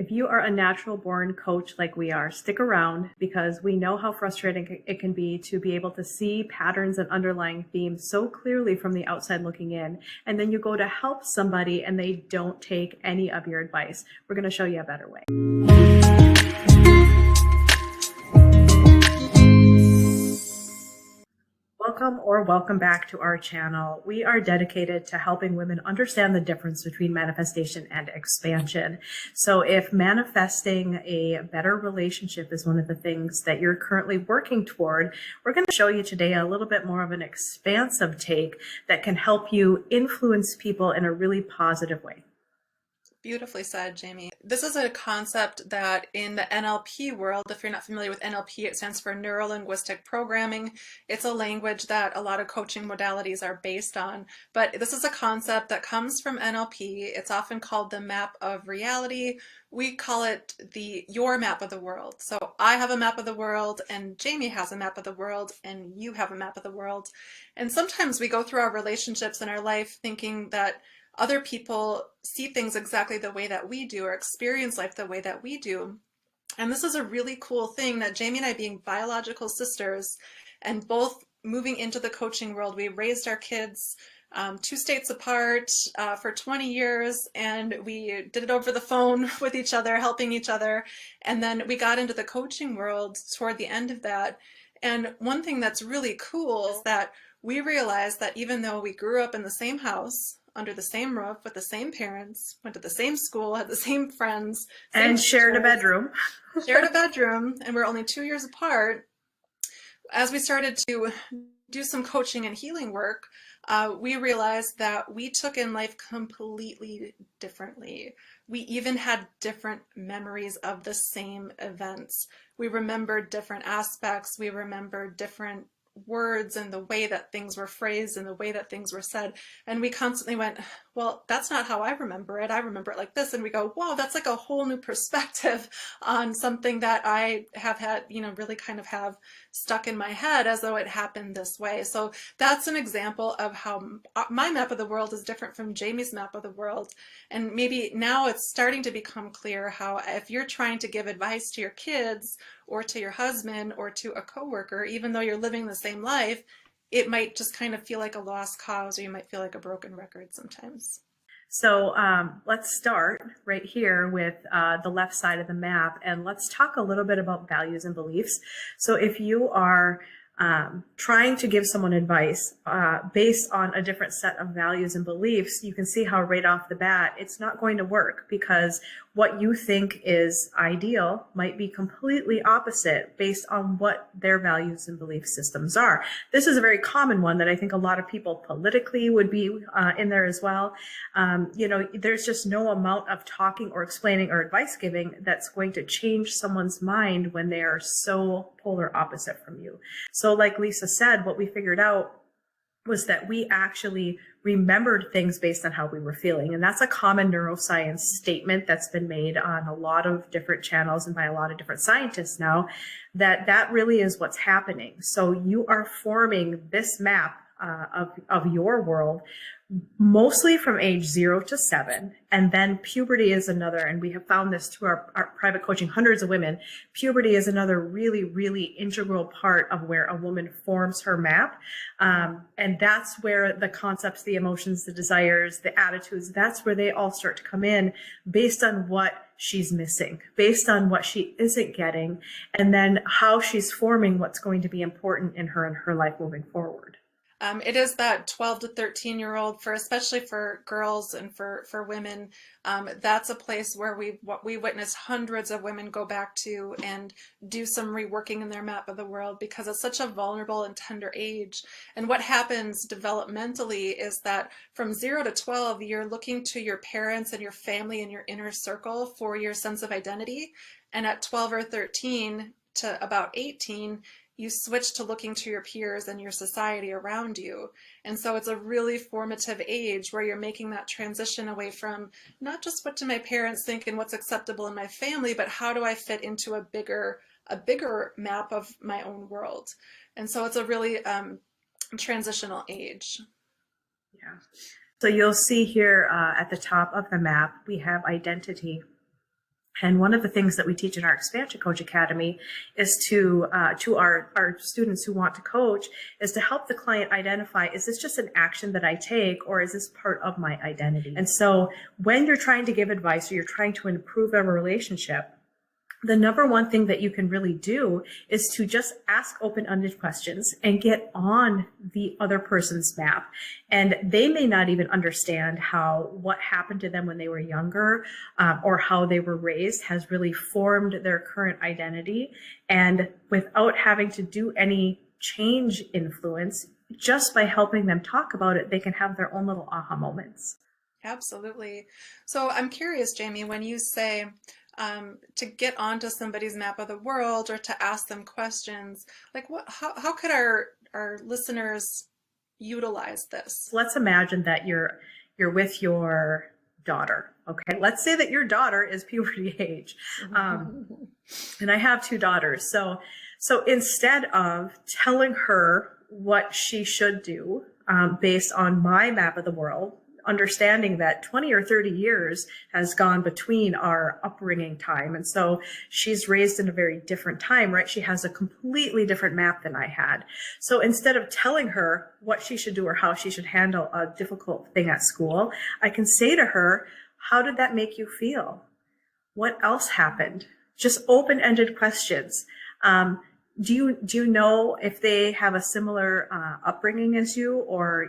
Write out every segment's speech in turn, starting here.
If you are a natural born coach like we are, stick around because we know how frustrating it can be able to see patterns and underlying themes so clearly from the outside looking in. And then you go to help somebody and they don't take any of your advice. We're going to show you a better way. Welcome back to our channel. We are dedicated to helping women understand the difference between manifestation and expansion. So if manifesting a better relationship is one of the things that you're currently working toward, we're going to show you today a little bit more of an expansive take that can help you influence people in a really positive way. Beautifully said, Jamie. This is a concept that in the NLP world, if you're not familiar with NLP, it stands for Neuro-Linguistic Programming. It's a language that a lot of coaching modalities are based on, but this is a concept that comes from NLP. It's often called the map of reality. We call it your map of the world. So I have a map of the world, and Jamie has a map of the world, and you have a map of the world. And sometimes we go through our relationships in our life thinking that other people see things exactly the way that we do or experience life the way that we do. And this is a really cool thing that Jamie and I, being biological sisters and both moving into the coaching world, we raised our kids 2 states apart for 20 years, and we did it over the phone with each other, helping each other. And then we got into the coaching world toward the end of that. And one thing that's really cool is that we realized that even though we grew up in the same house, under the same roof, with the same parents, went to the same school, had the same friends, and shared a bedroom. Shared a bedroom, and we're only 2 years apart. As we started to do some coaching and healing work, we realized that we took in life completely differently. We even had different memories of the same events. We remembered different aspects. We remembered different words and the way that things were phrased and the way that things were said. And we constantly went, well, that's not how I remember it. I remember it like this. And we go, whoa, that's like a whole new perspective on something that I have had, really kind of have stuck in my head as though it happened this way. So that's an example of how my map of the world is different from Jamie's map of the world. And maybe now it's starting to become clear how if you're trying to give advice to your kids or to your husband or to a coworker, even though you're living the same life, it might just kind of feel like a lost cause, or you might feel like a broken record sometimes. So let's start right here with the left side of the map, and let's talk a little bit about values and beliefs. So if you are trying to give someone advice based on a different set of values and beliefs, you can see how right off the bat it's not going to work, because what you think is ideal might be completely opposite based on what their values and belief systems are. This is a very common one that I think a lot of people politically would be in there as well. There's just no amount of talking or explaining or advice giving that's going to change someone's mind when they are so polar opposite from you. So like Lisa said, what we figured out was that we actually remembered things based on how we were feeling. And that's a common neuroscience statement that's been made on a lot of different channels and by a lot of different scientists now, that really is what's happening. So you are forming this map of your world mostly from age 0 to 7. And then puberty is another, and we have found this through our private coaching, hundreds of women. Puberty is another really, really integral part of where a woman forms her map. And that's where the concepts, the emotions, the desires, the attitudes, that's where they all start to come in based on what she's missing, based on what she isn't getting, and then how she's forming what's going to be important in her and her life moving forward. It is that 12 to 13-year-old, especially for girls and for women, that's a place where we witness hundreds of women go back to and do some reworking in their map of the world, because it's such a vulnerable and tender age. And what happens developmentally is that from 0 to 12, you're looking to your parents and your family and your inner circle for your sense of identity. And at 12 or 13 to about 18, you switch to looking to your peers and your society around you. And so it's a really formative age where you're making that transition away from not just what do my parents think and what's acceptable in my family, but how do I fit into a bigger map of my own world. And so it's a really transitional age. Yeah. So you'll see here at the top of the map, we have identity. And one of the things that we teach in our Expansion Coach Academy is to our students who want to coach is to help the client identify, is this just an action that I take, or is this part of my identity? And so when you're trying to give advice or you're trying to improve a relationship, the number one thing that you can really do is to just ask open-ended questions and get on the other person's map. And they may not even understand how what happened to them when they were younger, or how they were raised has really formed their current identity. And without having to do any change influence, just by helping them talk about it, they can have their own little aha moments. Absolutely. So I'm curious, Jamie, when you say to get onto somebody's map of the world or to ask them questions, like how could our listeners utilize this? Let's imagine that you're with your daughter. Okay, let's say that your daughter is puberty age, and I have two daughters. So instead of telling her what she should do based on my map of the world, understanding that 20 or 30 years has gone between our upbringing time. And so she's raised in a very different time, right? She has a completely different map than I had. So instead of telling her what she should do or how she should handle a difficult thing at school, I can say to her, how did that make you feel? What else happened? Just open-ended questions. Do you know if they have a similar upbringing as you, or,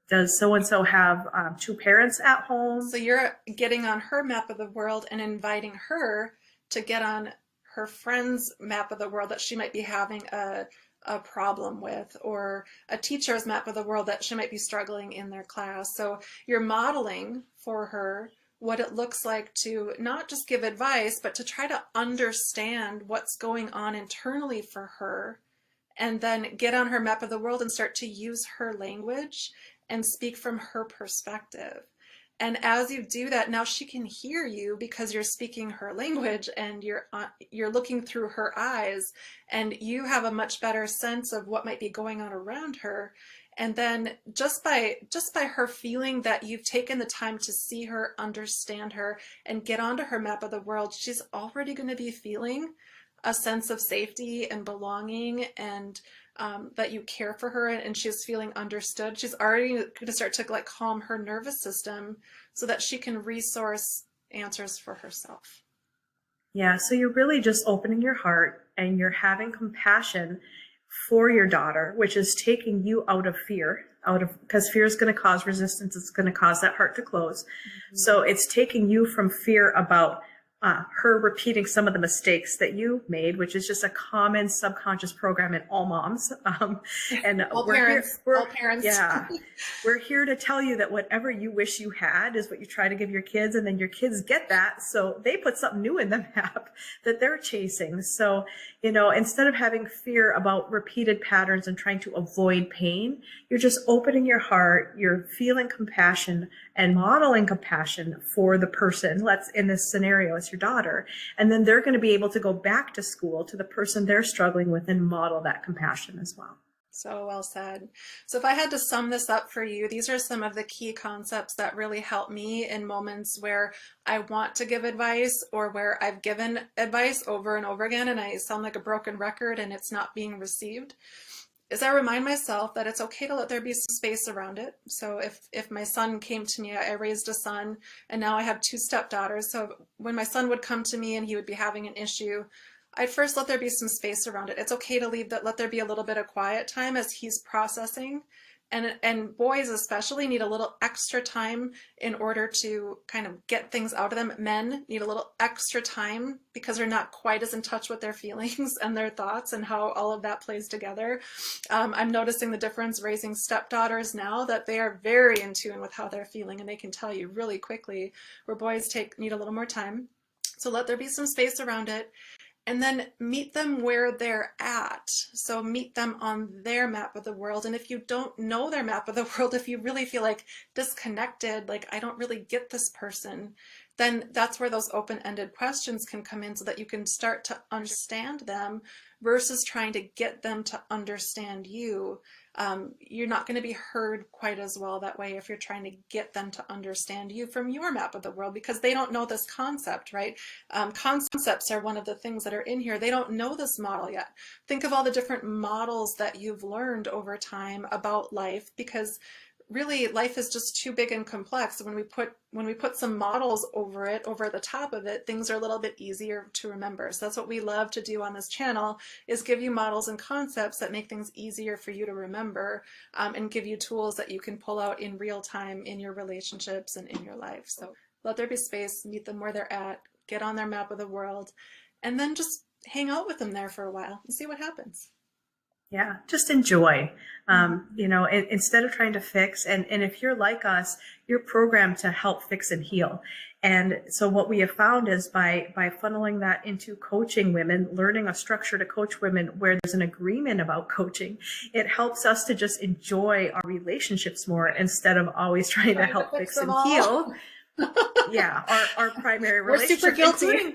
does so-and-so have two parents at home? So you're getting on her map of the world and inviting her to get on her friend's map of the world that she might be having a problem with, or a teacher's map of the world that she might be struggling in their class. So you're modeling for her what it looks like to not just give advice, but to try to understand what's going on internally for her, and then get on her map of the world and start to use her language and speak from her perspective. And as you do that, now she can hear you because you're speaking her language and you're looking through her eyes, and you have a much better sense of what might be going on around her. And then just by her feeling that you've taken the time to see her, understand her, and get onto her map of the world, she's already going to be feeling a sense of safety and belonging, and that you care for her, and she's feeling understood. She's already going to start to calm her nervous system so that she can resource answers for herself. Yeah, so you're really just opening your heart and you're having compassion for your daughter, which is taking you out of fear, because fear is going to cause resistance. It's going to cause that heart to close. Mm-hmm. So it's taking you from fear about her repeating some of the mistakes that you made, which is just a common subconscious program in all moms. And all parents. Yeah, we're here to tell you that whatever you wish you had is what you try to give your kids, and then your kids get that, so they put something new in the map that they're chasing. So, instead of having fear about repeated patterns and trying to avoid pain, you're just opening your heart, you're feeling compassion and modeling compassion for the person. In this scenario, it's your daughter. And then they're going to be able to go back to school to the person they're struggling with and model that compassion as well. So well said. So if I had to sum this up for you, these are some of the key concepts that really help me in moments where I want to give advice, or where I've given advice over and over again and I sound like a broken record and it's not being received. Is I remind myself that it's okay to let there be some space around it. So if my son came to me, I raised a son, and now I have two stepdaughters. So when my son would come to me and he would be having an issue, I'd first let there be some space around it. It's okay to let there be a little bit of quiet time as he's processing. And boys especially need a little extra time in order to kind of get things out of them. Men need a little extra time because they're not quite as in touch with their feelings and their thoughts and how all of that plays together. I'm noticing the difference raising stepdaughters now, that they are very in tune with how they're feeling, and they can tell you really quickly, where boys need a little more time. So let there be some space around it. And then meet them where they're at. So meet them on their map of the world. And if you don't know their map of the world, if you really feel disconnected, I don't really get this person, then that's where those open-ended questions can come in, so that you can start to understand them versus trying to get them to understand you. You're not going to be heard quite as well that way if you're trying to get them to understand you from your map of the world, because they don't know this concept, right? Concepts are one of the things that are in here. They don't know this model yet. Think of all the different models that you've learned over time about life, because really life is just too big and complex. When we put some models over it, over the top of it, things are a little bit easier to remember. So that's what we love to do on this channel, is give you models and concepts that make things easier for you to remember, and give you tools that you can pull out in real time in your relationships and in your life. So let there be space, meet them where they're at, get on their map of the world, and then just hang out with them there for a while and see what happens. Yeah, just enjoy. Instead of trying to fix, and if you're like us, you're programmed to help fix and heal. And so what we have found is by funneling that into coaching women, learning a structure to coach women where there's an agreement about coaching, it helps us to just enjoy our relationships more instead of always trying to help fix and heal. Yeah, our primary relationship. We're super guilty.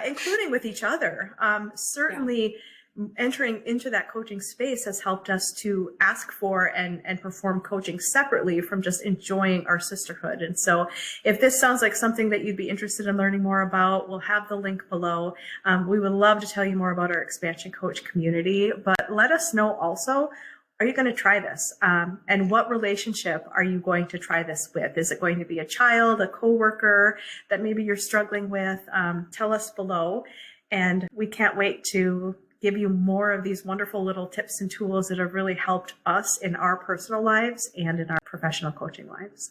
Including with each other. Certainly. Entering into that coaching space has helped us to ask for and perform coaching separately from just enjoying our sisterhood. And so if this sounds like something that you'd be interested in learning more about, we'll have the link below. We would love to tell you more about our Expansion Coach community, but let us know also, are you going to try this? And what relationship are you going to try this with? Is it going to be a child, a coworker that maybe you're struggling with? Tell us below. And we can't wait to give you more of these wonderful little tips and tools that have really helped us in our personal lives and in our professional coaching lives.